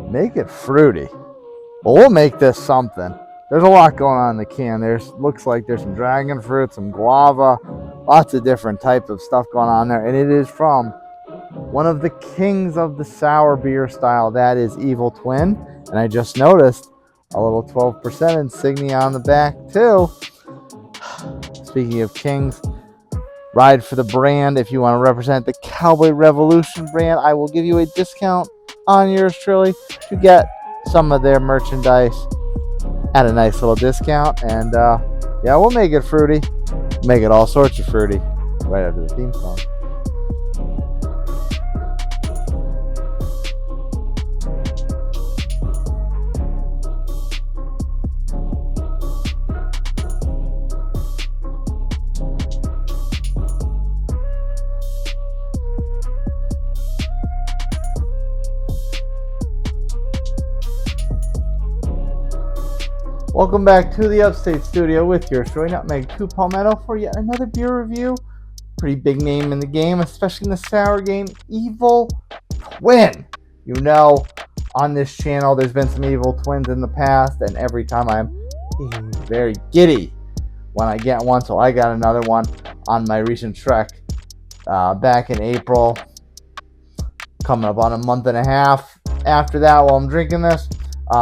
Make it fruity. Well, we'll make this something. There's a lot going on in the can. Looks like there's some dragon fruit, some guava, lots of different types of stuff going on there. And it is from one of the kings of the sour beer style. That is Evil Twin. And I just noticed a little 12% insignia on the back too. Speaking of kings, ride for the brand. If you want to represent the Cowboy Revolution brand, I will give you a discount on yours truly to get some of their merchandise at a nice little discount. And yeah, we'll make it fruity. Make it all sorts of fruity right after the theme song. Welcome back to the Upstate Studio with yours truly, Nutmeg 2 Palmetto, for yet another beer review. Pretty big name in the game, especially in the sour game, Evil Twin. You know, on this channel, there's been some Evil Twins in the past, and every time I'm very giddy when I get one. So I got another one on my recent trek back in April, coming up on a month and a half after that while I'm drinking this.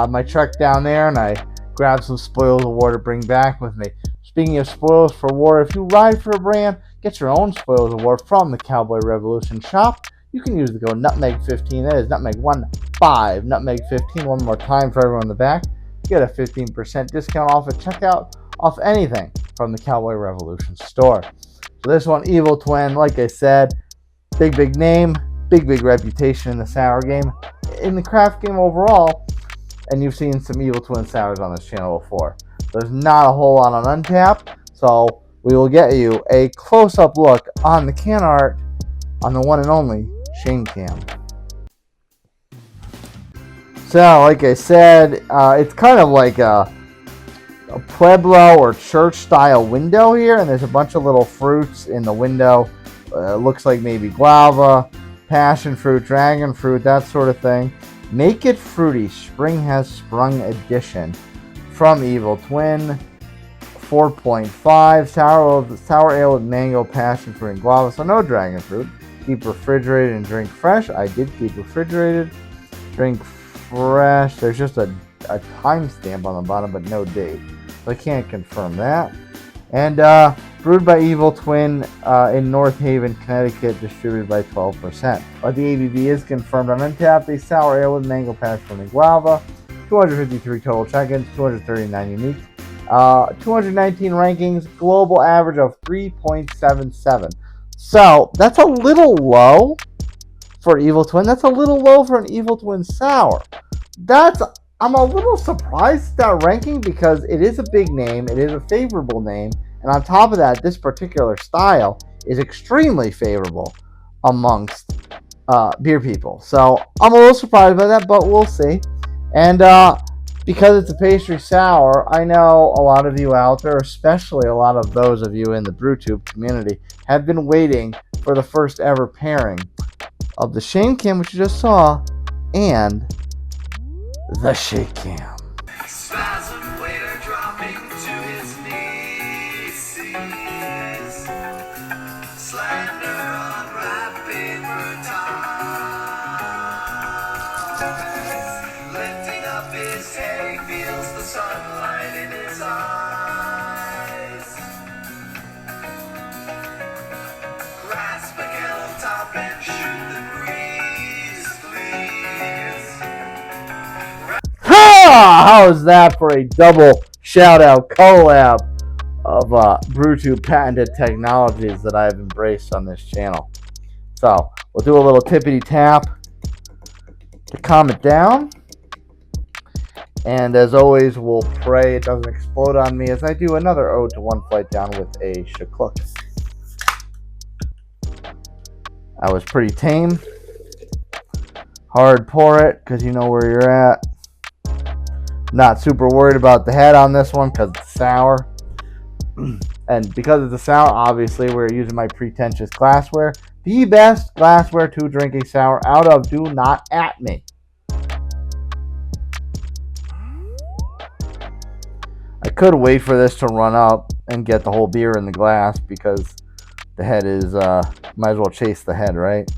My trek down there, and I grab some spoils of war to bring back with me. Speaking of spoils for war, if you ride for a brand, get your own spoils of war from the Cowboy Revolution shop. You can use the code Nutmeg15. That is Nutmeg15, Nutmeg15. One more time for everyone in the back. Get a 15% discount off at checkout off anything from the Cowboy Revolution store. So this one, Evil Twin, like I said, big name, big reputation in the sour game, in the craft game overall. And you've seen some Evil Twin sours on this channel before. There's not a whole lot on Untapped, so we will get you a close-up look on the can art on the one and only Shane Cam. So, like I said, it's kind of like a Pueblo or church-style window here, and there's a bunch of little fruits in the window. Looks like maybe guava, passion fruit, dragon fruit, that sort of thing. Make it fruity. Spring has sprung edition from Evil Twin. 4.5 sour ale with mango, passion fruit, and guava. So no dragon fruit. Keep refrigerated and drink fresh. I did keep refrigerated. Drink fresh. There's just a timestamp on the bottom, but no date. So I can't confirm that. And brewed by Evil Twin in North Haven, Connecticut, distributed by 12%. But the ABV is confirmed on Untapped. A sour ale with mango, passion, and guava. 253 total check-ins, 239 unique. 219 rankings, global average of 3.77. So that's a little low for Evil Twin. That's a little low for an Evil Twin sour. I'm a little surprised at that ranking because it is a big name. It is a favorable name. And on top of that, this particular style is extremely favorable amongst beer people. So I'm a little surprised by that, but we'll see. And because it's a pastry sour, I know a lot of you out there, especially a lot of those of you in the BrewTube community, have been waiting for the first ever pairing of the Shane Cam, which you just saw, and the Shake Cam. How's that for a double shout-out collab of BrewTube patented technologies that I've embraced on this channel? So we'll do a little tippity tap to calm it down. And as always, we'll pray it doesn't explode on me as I do another ode to One Flight Down with a shakluk. That was pretty tame. Hard pour it because you know where you're at. Not super worried about the head on this one because it's sour. And because it's a sour, obviously we're using my pretentious glassware. The best glassware to drink a sour out of. Do not at me. could wait for this to run up and get the whole beer in the glass because the head is, might as well chase the head, right?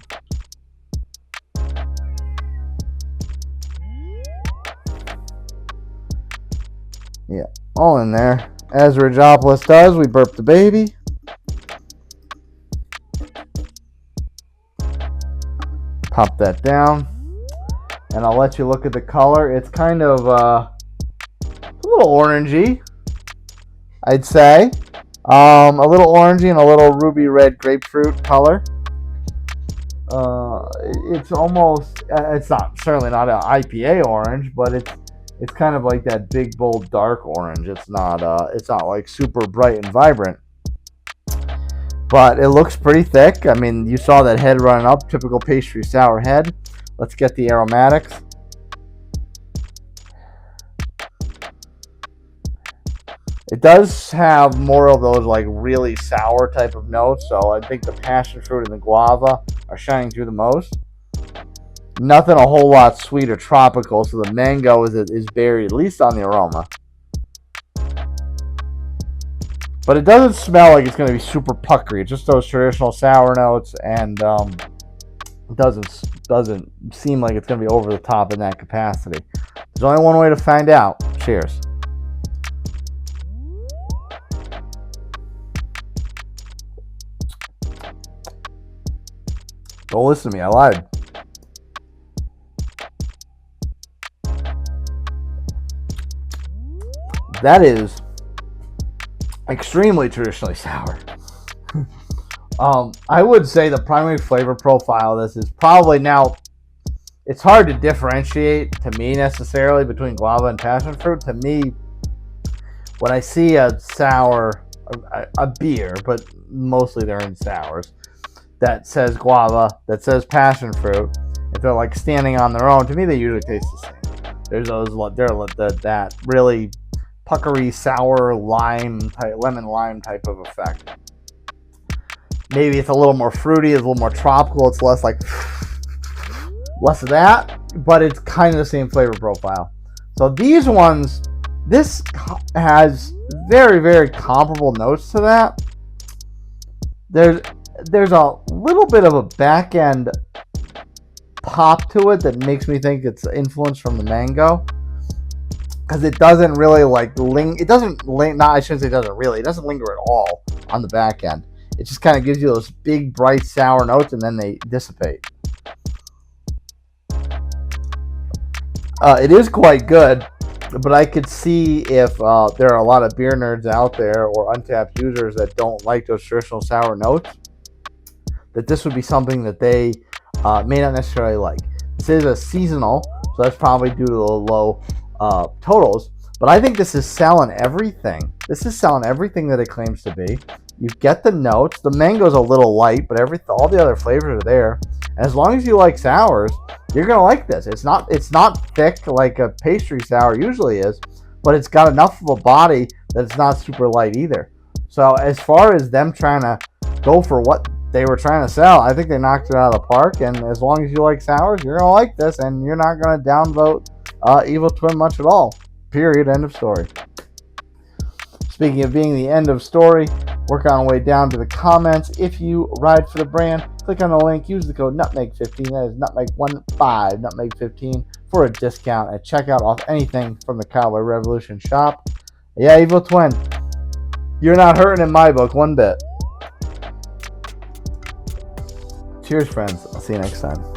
Yeah, all in there. As Ridgewood does, we burp the baby. Pop that down. And I'll let you look at the color. It's kind of a little orangey, I'd say. A little orangey and a little ruby red grapefruit color. It's almost, it's not, certainly not an IPA orange, but it's kind of like that big, bold, dark orange. It's not like super bright and vibrant, but it looks pretty thick. I mean, you saw that head running up, typical pastry sour head. Let's get the aromatics. It does have more of those like really sour type of notes, so I think the passion fruit and the guava are shining through the most. Nothing a whole lot sweet or tropical, so the mango is buried, at least on the aroma. But it doesn't smell like it's going to be super puckery. It's just those traditional sour notes, and it doesn't seem like it's going to be over the top in that capacity. There's only one way to find out. Cheers. Don't listen to me, I lied. That is extremely traditionally sour. I would say the primary flavor profile of this is probably, now, it's hard to differentiate to me necessarily between guava and passion fruit. To me, when I see a sour, a beer, but mostly they're in sours, that says guava, that says passion fruit, if they're like standing on their own, to me they usually taste the same. There's that really puckery, sour, lemon lime type of effect. Maybe it's a little more fruity, it's a little more tropical, it's less of that, but it's kind of the same flavor profile. So these ones, this has very, very comparable notes to that. There's a little bit of a back end pop to it that makes me think it's influenced from the mango, because it doesn't really like it doesn't linger at all on the back end. It just kind of gives you those big bright sour notes and then they dissipate. It is quite good, but I could see if there are a lot of beer nerds out there or untapped users that don't like those traditional sour notes, that this would be something that they may not necessarily like. This is a seasonal, so that's probably due to the low totals, but I think this is selling everything. This is selling everything that it claims to be. You get the notes. The mango's a little light, but all the other flavors are there. And as long as you like sours, you're gonna like this. It's not thick like a pastry sour usually is, but it's got enough of a body that it's not super light either. So as far as them trying to go for what they were trying to sell, I think they knocked it out of the park. And as long as you like sours, you're gonna like this, and you're not gonna downvote Evil Twin much at all. Period. End of story. Speaking of being the end of story, work on our way down to the comments. If you ride for the brand, click on the link, use the code NUTMEG15, that is NUTMEG15, NUTMEG15, for a discount at checkout off anything from the Cowboy Revolution shop. Yeah, Evil Twin, you're not hurting in my book one bit. Cheers, friends. I'll see you next time.